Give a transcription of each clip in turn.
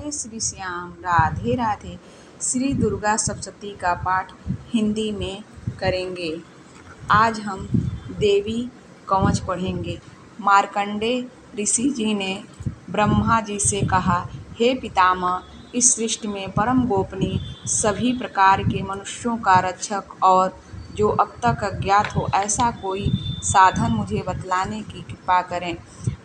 जय श्री श्याम, राधे राधे। श्री दुर्गा सप्तशती का पाठ हिंदी में करेंगे। आज हम देवी कवच पढ़ेंगे। मार्कंडेय ऋषि जी ने ब्रह्मा जी से कहा, हे पितामह, इस सृष्टि में परम गोपनीय सभी प्रकार के मनुष्यों का रक्षक और जो अब तक अज्ञात हो ऐसा कोई साधन मुझे बतलाने की कृपा करें।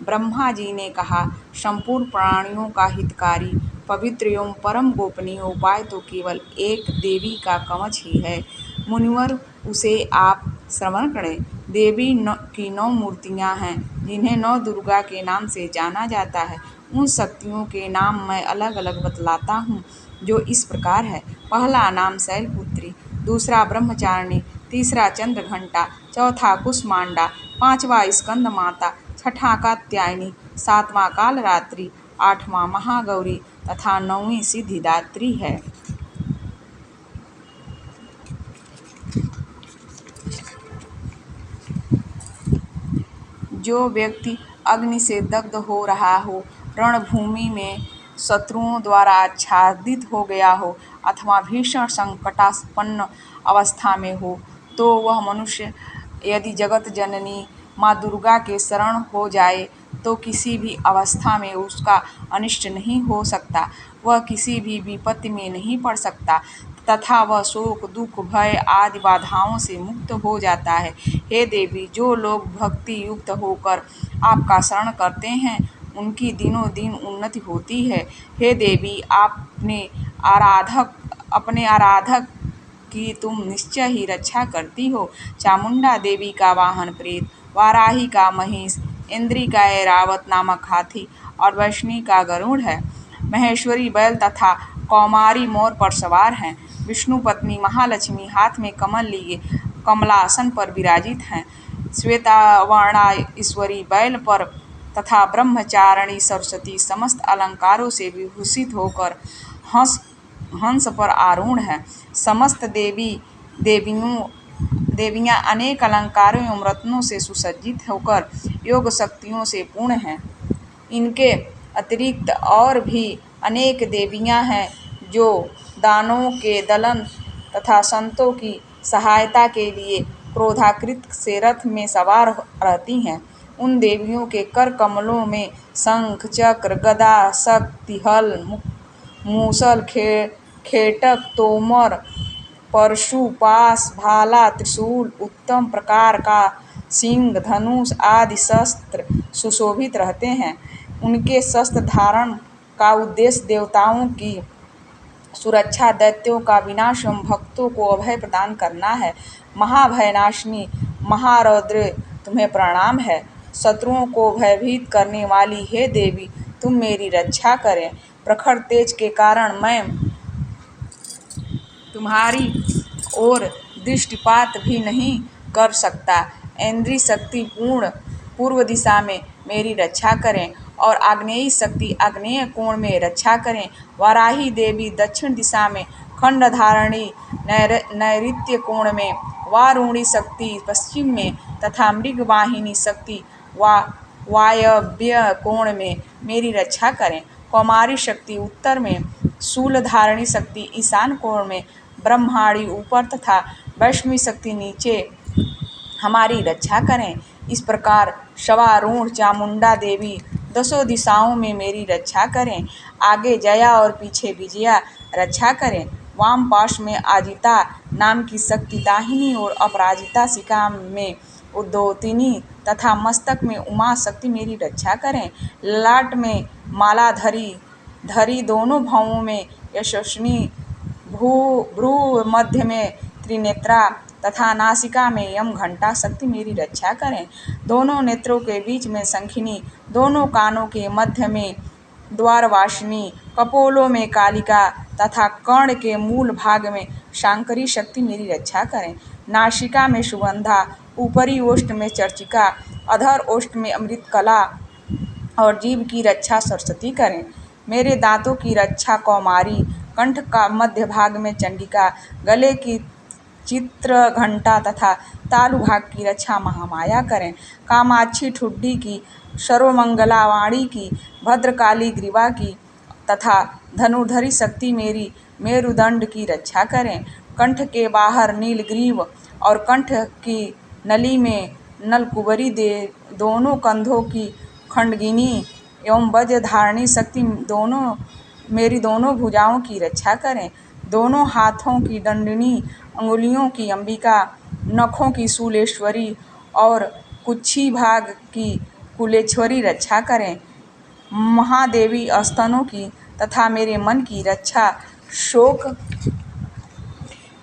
ब्रह्मा जी ने कहा, संपूर्ण प्राणियों का हितकारी पवित्र एवं परम गोपनीय उपाय तो केवल एक देवी का कवच ही है। मुनिवर, उसे आप श्रवण करें। देवी की 9 मूर्तियां हैं जिन्हें 9 दुर्गा के नाम से जाना जाता है। उन शक्तियों के नाम मैं अलग अलग बतलाता हूँ, जो इस प्रकार है। पहला नाम शैलपुत्री, दूसरा ब्रह्मचारिणी, तीसरा चंद्रघंटा, चौथा कुष्मांडा, पांचवा स्कंद माता, छठा कात्यायनी, सातवां कालरात्रि, आठवां महागौरी तथा 9वीं सिद्धिदात्री है। जो व्यक्ति अग्नि से दग्ध हो रहा हो, रणभूमि में शत्रुओं द्वारा आच्छादित हो गया हो अथवा भीषण संकटापन्न अवस्था में हो, तो वह मनुष्य यदि जगत जननी माँ दुर्गा के शरण हो जाए तो किसी भी अवस्था में उसका अनिष्ट नहीं हो सकता, वह किसी भी विपत्ति में नहीं पड़ सकता तथा वह शोक, दुख, भय आदि बाधाओं से मुक्त हो जाता है। हे देवी, जो लोग भक्ति युक्त होकर आपका शरण करते हैं उनकी दिनों दिन उन्नति होती है। हे देवी, अपने आराधक की तुम निश्चय ही रक्षा करती हो। चामुंडा देवी का वाहन प्रेत, वाराही का महिष, इंद्री का ऐरावत नामक हाथी और वैष्णवी का गरुड़ है। महेश्वरी बैल तथा कौमारी मोर पर सवार हैं। विष्णु पत्नी महालक्ष्मी हाथ में कमल लिए कमलासन पर विराजित हैं। श्वेतावर्णा ईश्वरी बैल पर तथा ब्रह्मचारिणी सरस्वती समस्त अलंकारों से विभूषित होकर हंस पर आरूढ़ है। समस्त देवियां अनेक अलंकारों एवं रत्नों से सुसज्जित होकर योग शक्तियों से पूर्ण हैं। इनके अतिरिक्त और भी अनेक देवियां हैं जो दानवों के दलन तथा संतों की सहायता के लिए क्रोधाकृत से रथ में सवार रहती हैं। उन देवियों के कर कमलों में शंख, चक्र, गदा, शक्ति, हल, मूसल, खेटक, तोमर, परशु, पाश, भाला, त्रिशूल, उत्तम प्रकार का सिंह, धनुष आदि शस्त्र सुशोभित रहते हैं। उनके शस्त्र धारण का उद्देश्य देवताओं की सुरक्षा, दैत्यों का विनाश एवं भक्तों को अभय प्रदान करना है। महाभयनाशिनी महारौद्र, तुम्हें प्रणाम है। शत्रुओं को भयभीत करने वाली हे देवी, तुम मेरी रक्षा करें। प्रखर तेज के कारण मैं तुम्हारी ओर दृष्टिपात भी नहीं कर सकता। इंद्री शक्ति पूर्ण पूर्व दिशा में मेरी रक्षा करें और आग्नेयी शक्ति आग्नेय कोण में रक्षा करें। वाराही देवी दक्षिण दिशा में, खंडधारिणी नैऋत्य कोण में, वारुणी शक्ति पश्चिम में तथा मृगवाहिनी शक्ति वायव्य कोण में मेरी रक्षा करें। कौमारी शक्ति उत्तर में, शूलधारिणी शक्ति ईशान कोण में, ब्रह्माणी ऊपर तथा वैष्णवी शक्ति नीचे हमारी रक्षा करें। इस प्रकार शवारूढ़ चामुंडा देवी 10 दिशाओं में मेरी रक्षा करें। आगे जया और पीछे विजया रक्षा करें। वाम पाश में आजिता नाम की शक्ति, दाहिनी ओर अपराजिता, शिखा में उद्योतिनी तथा मस्तक में उमा शक्ति मेरी रक्षा करें। ललाट में मालाधरी, दोनों भावों में यशस्विनी, भ्रू मध्य में त्रिनेत्रा तथा नासिका में यम घंटा शक्ति मेरी रक्षा करें। दोनों नेत्रों के बीच में शंखिनी, दोनों कानों के मध्य में द्वारवासिनी, कपोलों में कालिका तथा कर्ण के मूल भाग में शांकरी शक्ति मेरी रक्षा करें। नासिका में सुगंधा, ऊपरी ओष्ठ में चर्चिका, अधर ओष्ठ में अमृतकला और जीभ की रक्षा सरस्वती करें। मेरे दांतों की रक्षा कौमारी, कंठ का मध्य भाग में चंडिका, गले की चित्र घंटा तथा तालु भाग की रक्षा महामाया करें। कामाक्षी ठुड्डी की, सर्वमंगला वाणी की, भद्रकाली ग्रीवा की तथा धनुर्धरी शक्ति मेरी मेरुदंड की रक्षा करें। कंठ के बाहर नीलग्रीव और कंठ की नली में नलकुबरी दे दोनों कंधों की खंडगिनी एवं वज्र धारणी शक्ति मेरी दोनों भुजाओं की रक्षा करें। दोनों हाथों की दंडनी, अंगुलियों की अंबिका, नखों की शूलेश्वरी और कुक्षी भाग की कुलेश्वरी रक्षा करें। महादेवी स्तनों की तथा मेरे मन की रक्षा शोक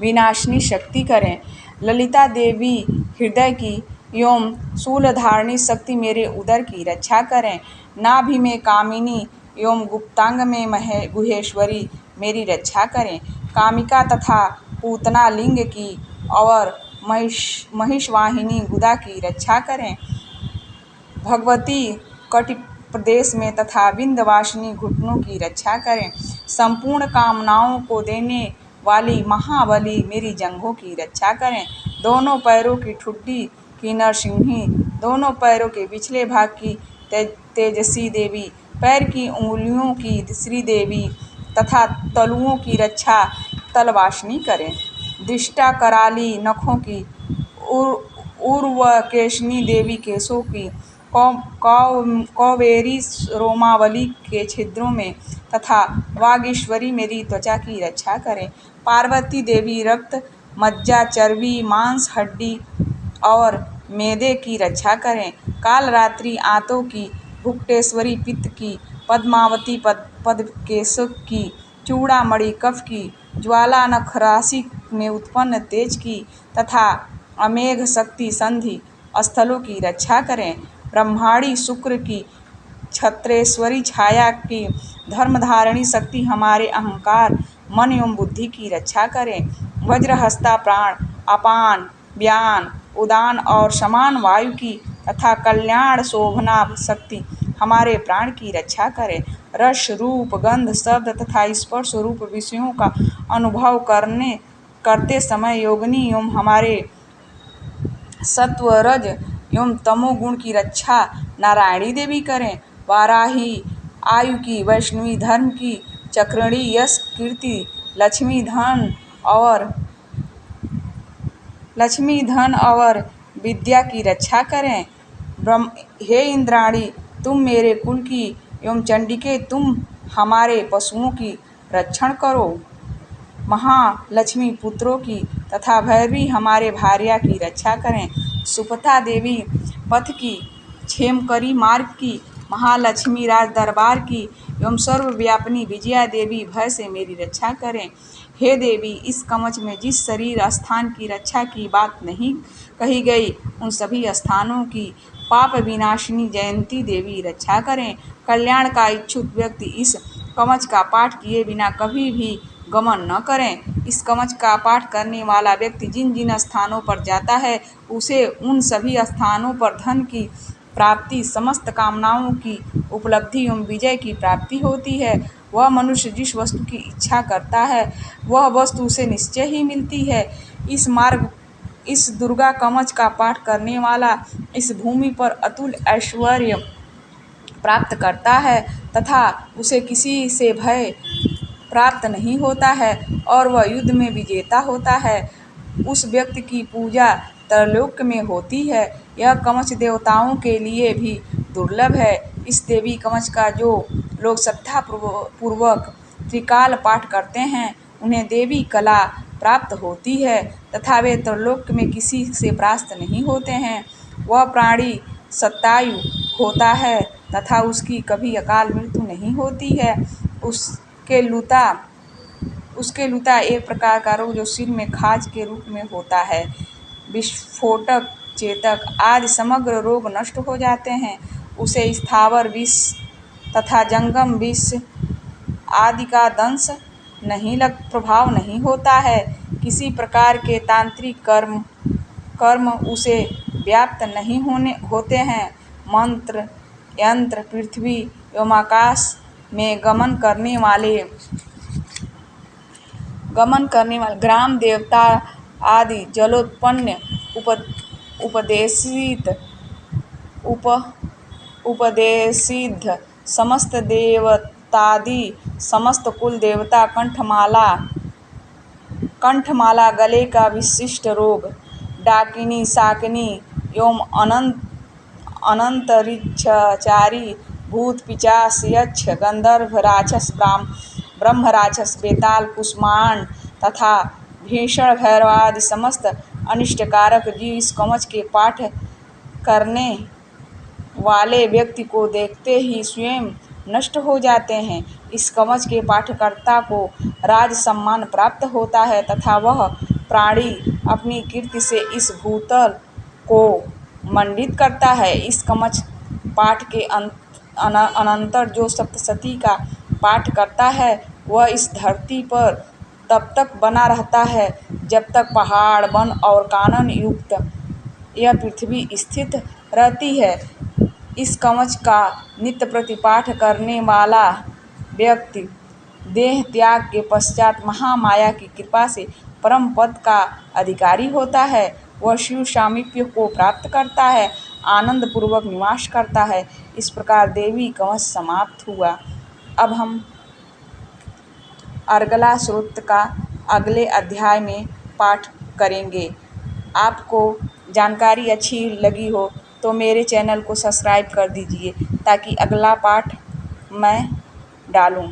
विनाशिनी शक्ति करें। ललिता देवी हृदय की एवं शूलधारणी शक्ति मेरे उदर की रक्षा करें। नाभि में कामिनी एवं गुप्तांग में गुहेश्वरी मेरी रक्षा करें। कामिका तथा पूतना लिंग की और महिषवाहिनी गुदा की रक्षा करें। भगवती कटि प्रदेश में तथा विंध्यवासिनी घुटनों की रक्षा करें। संपूर्ण कामनाओं को देने वाली महाबली मेरी जंघों की रक्षा करें। दोनों पैरों की ठुड्डी की नरसिंही, दोनों पैरों के पिछले भाग की तेजसी देवी, पैर की अंगुलियों की श्रीदेवी तथा तलुओं की रक्षा तलवासिनी करें। दृष्टा कराली नखों की उर्वकेशनी देवी केशों की, कौवेरी रोमावली के छिद्रों में तथा वागीश्वरी मेरी त्वचा की रक्षा करें। पार्वती देवी रक्त, मज्जा, चर्बी, मांस, हड्डी और मैदे की रक्षा करें। कालरात्रि आंतों की, भुक्टेश्वरी पित्त की, पद्मावती पदकेश की, चूड़ामणि कफ की, ज्वाला नखराशि में उत्पन्न तेज की तथा अमेघ शक्ति संधि स्थलों की रक्षा करें। ब्रह्माणी शुक्र की, छत्रेश्वरी छाया की, धर्मधारिणी शक्ति हमारे अहंकार, मन एवं बुद्धि की रक्षा करें। वज्रहस्ता प्राण, अपान, व्यान, उदान और समान वायु की तथा कल्याण शोभना शक्ति हमारे प्राण की रक्षा करें। रस, रूप, गंध, शब्द तथा स्पर्श रूप विषयों का अनुभव करते समय योगिनी एवं हमारे सत्व, रज एवं तमोगुण की रक्षा नारायणी देवी करें। वाराही आयु की, वैष्णवी धर्म की, चक्रिणी यश कीर्ति, लक्ष्मी धन और विद्या की रक्षा करें। हे इंद्राणी, तुम मेरे कुल की एवं चंडिके तुम हमारे पशुओं की रक्षण करो। महालक्ष्मी पुत्रों की तथा भैरवी हमारे भार्या की रक्षा करें। सुपथा देवी पथ की, क्षेमकरी मार्ग की, महालक्ष्मी राज दरबार की एवं सर्वव्यापिनी विजया देवी भय से मेरी रक्षा करें। हे देवी, इस कवच में जिस शरीर स्थान की रक्षा की बात नहीं कही गई, उन सभी स्थानों की पाप विनाशिनी जयंती देवी रक्षा करें। कल्याण का इच्छुक व्यक्ति इस कवच का पाठ किए बिना कभी भी गमन न करें। इस कवच का पाठ करने वाला व्यक्ति जिन जिन स्थानों पर जाता है, उसे उन सभी स्थानों पर धन की प्राप्ति, समस्त कामनाओं की उपलब्धि एवं विजय की प्राप्ति होती है। वह मनुष्य जिस वस्तु की इच्छा करता है, वह वस्तु उसे निश्चय ही मिलती है। इस दुर्गा कवच का पाठ करने वाला इस भूमि पर अतुल ऐश्वर्य प्राप्त करता है तथा उसे किसी से भय प्राप्त नहीं होता है और वह युद्ध में विजेता होता है। उस व्यक्ति की पूजा त्रैलोक्य में होती है। यह कवच देवताओं के लिए भी दुर्लभ है। इस देवी कवच का जो लोग श्रद्धा पूर्वक त्रिकाल पाठ करते हैं, उन्हें देवी कला प्राप्त होती है तथा वे त्रैलोक्य में किसी से परास्त नहीं होते हैं। वह प्राणी शतायु होता है तथा उसकी कभी अकाल मृत्यु नहीं होती है। उसके लूता एक प्रकार का रोग जो सिर में खाज के रूप में होता है। विस्फोटक, चेतक आदि समग्र रोग नष्ट हो जाते हैं। उसे स्थावर विष तथा जंगम विष आदि का दंश प्रभाव नहीं होता है। किसी प्रकार के तांत्रिक कर्म उसे व्याप्त नहीं होते हैं। मंत्र, यंत्र, पृथ्वी एवं आकाश में गमन करने वाले ग्राम देवता आदि जलोत्पन्न उपदेशित समस्त देवताओं सप्तादि समस्त कुल देवता कंठमाला गले का विशिष्ट रोग, डाकिनी शाकिनी एवं अनंतरिक्षचारी भूत पिशाच यक्ष गंधर्व राक्षस ब्रह्म राक्षस बेताल कुष्मांड तथा भीषण भैरवादि समस्त अनिष्टकारक जीव इस कवच के पाठ करने वाले व्यक्ति को देखते ही स्वयं नष्ट हो जाते हैं। इस कवच के पाठकर्ता को राज सम्मान प्राप्त होता है तथा वह प्राणी अपनी कीर्ति से इस भूतल को मंडित करता है। इस कवच पाठ के अनंतर जो सप्तशती का पाठ करता है वह इस धरती पर तब तक बना रहता है जब तक पहाड़ वन और कानन युक्त यह पृथ्वी स्थित रहती है। इस कवच का नित्य प्रति पाठ करने वाला व्यक्ति देह त्याग के पश्चात महामाया की कृपा से परम पद का अधिकारी होता है। वह शिव सामीप्य को प्राप्त करता है, आनंद पूर्वक निवास करता है। इस प्रकार देवी कवच समाप्त हुआ। अब हम अर्गला सूक्त का अगले अध्याय में पाठ करेंगे। आपको जानकारी अच्छी लगी हो तो मेरे चैनल को सब्सक्राइब कर दीजिए ताकि अगला पाठ मैं डालूं।